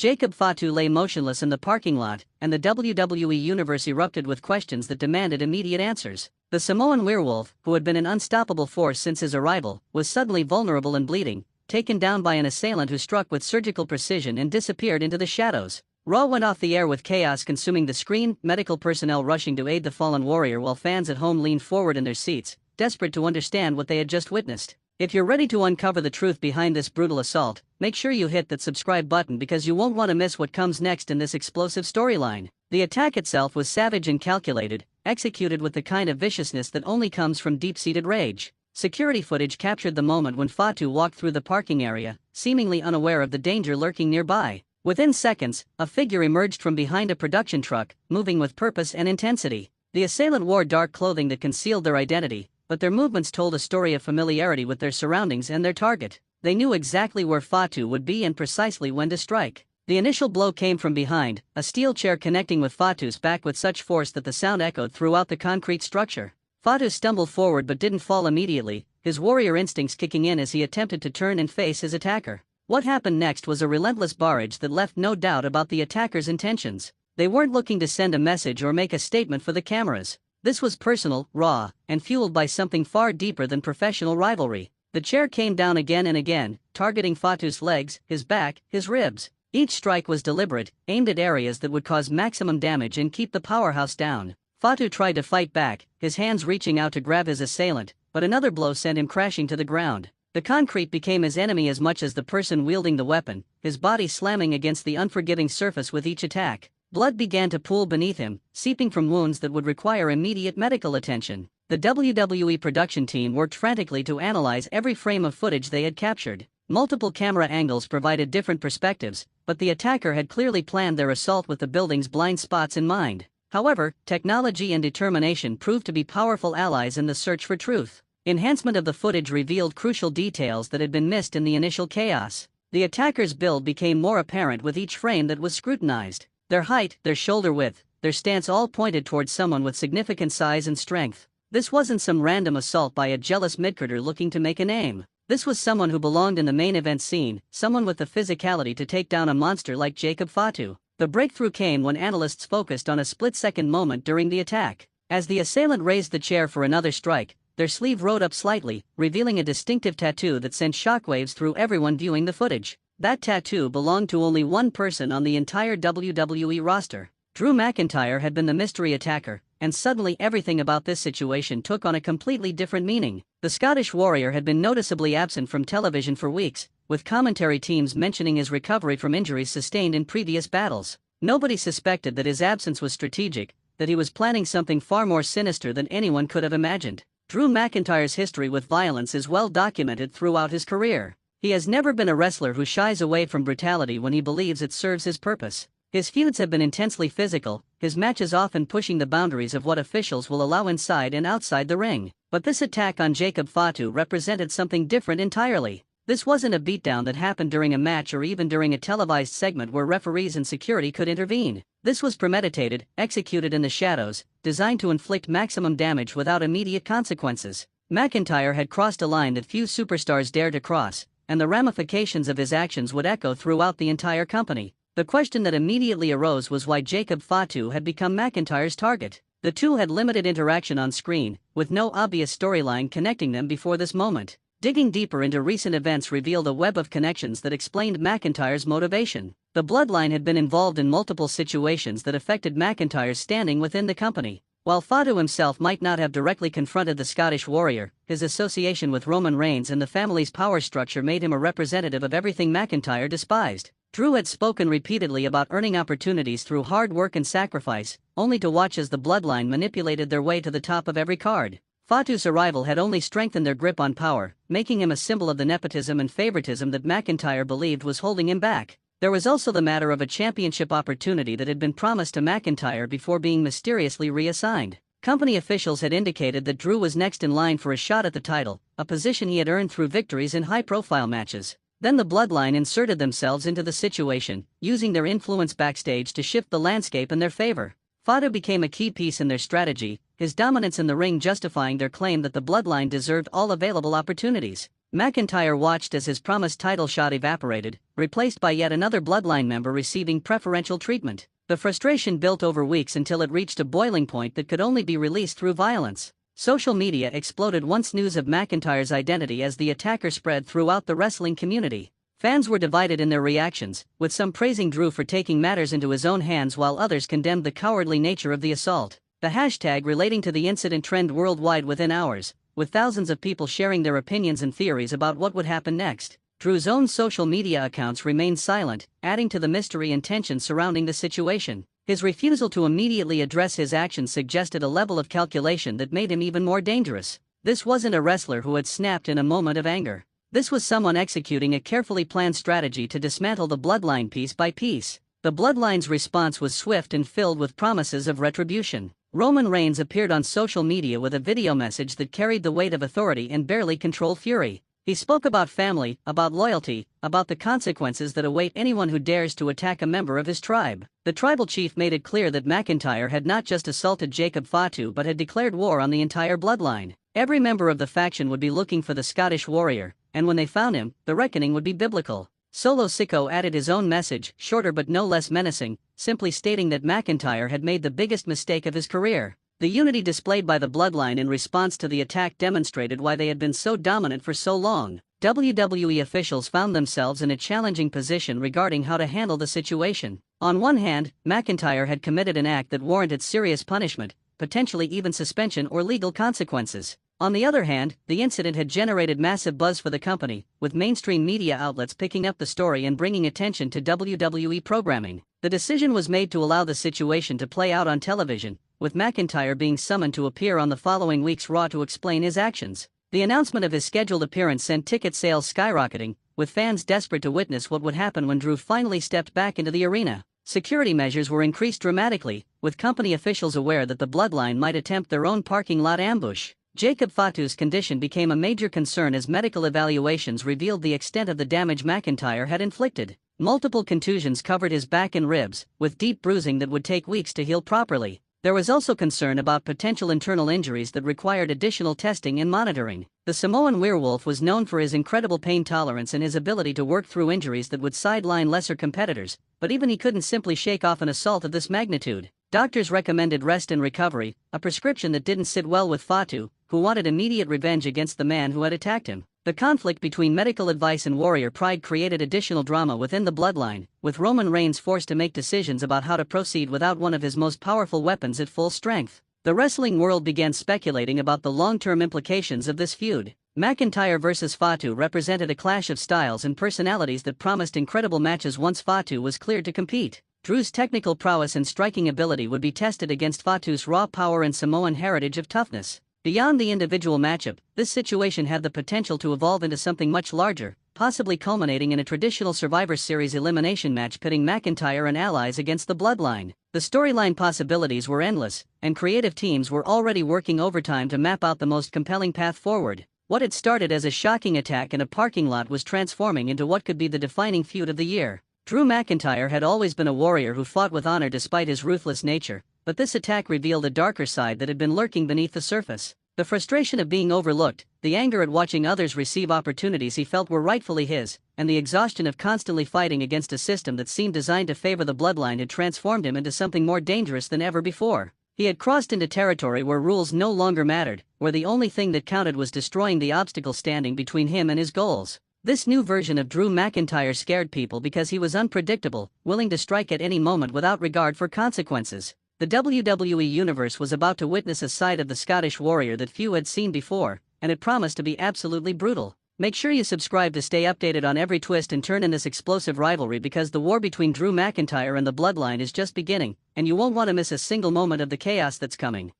Jacob Fatu lay motionless in the parking lot, and the WWE universe erupted with questions that demanded immediate answers. The Samoan werewolf, who had been an unstoppable force since his arrival, was suddenly vulnerable and bleeding, taken down by an assailant who struck with surgical precision and disappeared into the shadows. Raw went off the air with chaos consuming the screen, medical personnel rushing to aid the fallen warrior while fans at home leaned forward in their seats, desperate to understand what they had just witnessed. If you're ready to uncover the truth behind this brutal assault, make sure you hit that subscribe button because you won't want to miss what comes next in this explosive storyline. The attack itself was savage and calculated, executed with the kind of viciousness that only comes from deep-seated rage. Security footage captured the moment when Fatu walked through the parking area, seemingly unaware of the danger lurking nearby. Within seconds, a figure emerged from behind a production truck, moving with purpose and intensity. The assailant wore dark clothing that concealed their identity, but their movements told a story of familiarity with their surroundings and their target. They knew exactly where Fatu would be and precisely when to strike. The initial blow came from behind, a steel chair connecting with Fatu's back with such force that the sound echoed throughout the concrete structure. Fatu stumbled forward but didn't fall immediately, his warrior instincts kicking in as he attempted to turn and face his attacker. What happened next was a relentless barrage that left no doubt about the attacker's intentions. They weren't looking to send a message or make a statement for the cameras. This was personal, raw, and fueled by something far deeper than professional rivalry. The chair came down again and again, targeting Fatu's legs, his back, his ribs. Each strike was deliberate, aimed at areas that would cause maximum damage and keep the powerhouse down. Fatu tried to fight back, his hands reaching out to grab his assailant, but another blow sent him crashing to the ground. The concrete became his enemy as much as the person wielding the weapon, his body slamming against the unforgiving surface with each attack. Blood began to pool beneath him, seeping from wounds that would require immediate medical attention. The WWE production team worked frantically to analyze every frame of footage they had captured. Multiple camera angles provided different perspectives, but the attacker had clearly planned their assault with the building's blind spots in mind. However, technology and determination proved to be powerful allies in the search for truth. Enhancement of the footage revealed crucial details that had been missed in the initial chaos. The attacker's build became more apparent with each frame that was scrutinized. Their height, their shoulder width, their stance all pointed towards someone with significant size and strength. This wasn't some random assault by a jealous midcarder looking to make a name. This was someone who belonged in the main event scene, someone with the physicality to take down a monster like Jacob Fatu. The breakthrough came when analysts focused on a split-second moment during the attack. As the assailant raised the chair for another strike, their sleeve rode up slightly, revealing a distinctive tattoo that sent shockwaves through everyone viewing the footage. That tattoo belonged to only one person on the entire WWE roster. Drew McIntyre had been the mystery attacker, and suddenly everything about this situation took on a completely different meaning. The Scottish Warrior had been noticeably absent from television for weeks, with commentary teams mentioning his recovery from injuries sustained in previous battles. Nobody suspected that his absence was strategic, that he was planning something far more sinister than anyone could have imagined. Drew McIntyre's history with violence is well documented throughout his career. He has never been a wrestler who shies away from brutality when he believes it serves his purpose. His feuds have been intensely physical, his matches often pushing the boundaries of what officials will allow inside and outside the ring. But this attack on Jacob Fatu represented something different entirely. This wasn't a beatdown that happened during a match or even during a televised segment where referees and security could intervene. This was premeditated, executed in the shadows, designed to inflict maximum damage without immediate consequences. McIntyre had crossed a line that few superstars dared to cross, and the ramifications of his actions would echo throughout the entire company. The question that immediately arose was why Jacob Fatu had become McIntyre's target. The two had limited interaction on screen, with no obvious storyline connecting them before this moment. Digging deeper into recent events revealed a web of connections that explained McIntyre's motivation. The bloodline had been involved in multiple situations that affected McIntyre's standing within the company. While Fatu himself might not have directly confronted the Scottish Warrior, his association with Roman Reigns and the family's power structure made him a representative of everything McIntyre despised. Drew had spoken repeatedly about earning opportunities through hard work and sacrifice, only to watch as the bloodline manipulated their way to the top of every card. Fatu's arrival had only strengthened their grip on power, making him a symbol of the nepotism and favoritism that McIntyre believed was holding him back. There was also the matter of a championship opportunity that had been promised to McIntyre before being mysteriously reassigned. Company officials had indicated that Drew was next in line for a shot at the title, a position he had earned through victories in high-profile matches. Then the bloodline inserted themselves into the situation, using their influence backstage to shift the landscape in their favor. Fatu became a key piece in their strategy, his dominance in the ring justifying their claim that the bloodline deserved all available opportunities. McIntyre watched as his promised title shot evaporated, replaced by yet another Bloodline member receiving preferential treatment. The frustration built over weeks until it reached a boiling point that could only be released through violence. Social media exploded once news of McIntyre's identity as the attacker spread throughout the wrestling community. Fans were divided in their reactions, with some praising Drew for taking matters into his own hands while others condemned the cowardly nature of the assault. The hashtag relating to the incident trended worldwide within hours, with thousands of people sharing their opinions and theories about what would happen next. Drew's own social media accounts remained silent, adding to the mystery and tension surrounding the situation. His refusal to immediately address his actions suggested a level of calculation that made him even more dangerous. This wasn't a wrestler who had snapped in a moment of anger. This was someone executing a carefully planned strategy to dismantle the Bloodline piece by piece. The Bloodline's response was swift and filled with promises of retribution. Roman Reigns appeared on social media with a video message that carried the weight of authority and barely controlled fury. He spoke about family, about loyalty, about the consequences that await anyone who dares to attack a member of his tribe. The tribal chief made it clear that McIntyre had not just assaulted Jacob Fatu but had declared war on the entire bloodline. Every member of the faction would be looking for the Scottish warrior, and when they found him, the reckoning would be biblical. Solo Sikoa added his own message, shorter but no less menacing, simply stating that McIntyre had made the biggest mistake of his career. The unity displayed by the Bloodline in response to the attack demonstrated why they had been so dominant for so long. WWE officials found themselves in a challenging position regarding how to handle the situation. On one hand, McIntyre had committed an act that warranted serious punishment, potentially even suspension or legal consequences. On the other hand, the incident had generated massive buzz for the company, with mainstream media outlets picking up the story and bringing attention to WWE programming. The decision was made to allow the situation to play out on television, with McIntyre being summoned to appear on the following week's Raw to explain his actions. The announcement of his scheduled appearance sent ticket sales skyrocketing, with fans desperate to witness what would happen when Drew finally stepped back into the arena. Security measures were increased dramatically, with company officials aware that the Bloodline might attempt their own parking lot ambush. Jacob Fatu's condition became a major concern as medical evaluations revealed the extent of the damage McIntyre had inflicted. Multiple contusions covered his back and ribs, with deep bruising that would take weeks to heal properly. There was also concern about potential internal injuries that required additional testing and monitoring. The Samoan werewolf was known for his incredible pain tolerance and his ability to work through injuries that would sideline lesser competitors, but even he couldn't simply shake off an assault of this magnitude. Doctors recommended rest and recovery, a prescription that didn't sit well with Fatu, who wanted immediate revenge against the man who had attacked him. The conflict between medical advice and warrior pride created additional drama within the Bloodline, with Roman Reigns forced to make decisions about how to proceed without one of his most powerful weapons at full strength. The wrestling world began speculating about the long-term implications of this feud. McIntyre vs. Fatu represented a clash of styles and personalities that promised incredible matches once Fatu was cleared to compete. Drew's technical prowess and striking ability would be tested against Fatu's raw power and Samoan heritage of toughness. Beyond the individual matchup, this situation had the potential to evolve into something much larger, possibly culminating in a traditional Survivor Series elimination match pitting McIntyre and allies against the Bloodline. The storyline possibilities were endless, and creative teams were already working overtime to map out the most compelling path forward. What had started as a shocking attack in a parking lot was transforming into what could be the defining feud of the year. Drew McIntyre had always been a warrior who fought with honor despite his ruthless nature, but this attack revealed a darker side that had been lurking beneath the surface. The frustration of being overlooked, the anger at watching others receive opportunities he felt were rightfully his, and the exhaustion of constantly fighting against a system that seemed designed to favor the Bloodline had transformed him into something more dangerous than ever before. He had crossed into territory where rules no longer mattered, where the only thing that counted was destroying the obstacle standing between him and his goals. This new version of Drew McIntyre scared people because he was unpredictable, willing to strike at any moment without regard for consequences. The WWE Universe was about to witness a side of the Scottish warrior that few had seen before, and it promised to be absolutely brutal. Make sure you subscribe to stay updated on every twist and turn in this explosive rivalry because the war between Drew McIntyre and the Bloodline is just beginning, and you won't want to miss a single moment of the chaos that's coming.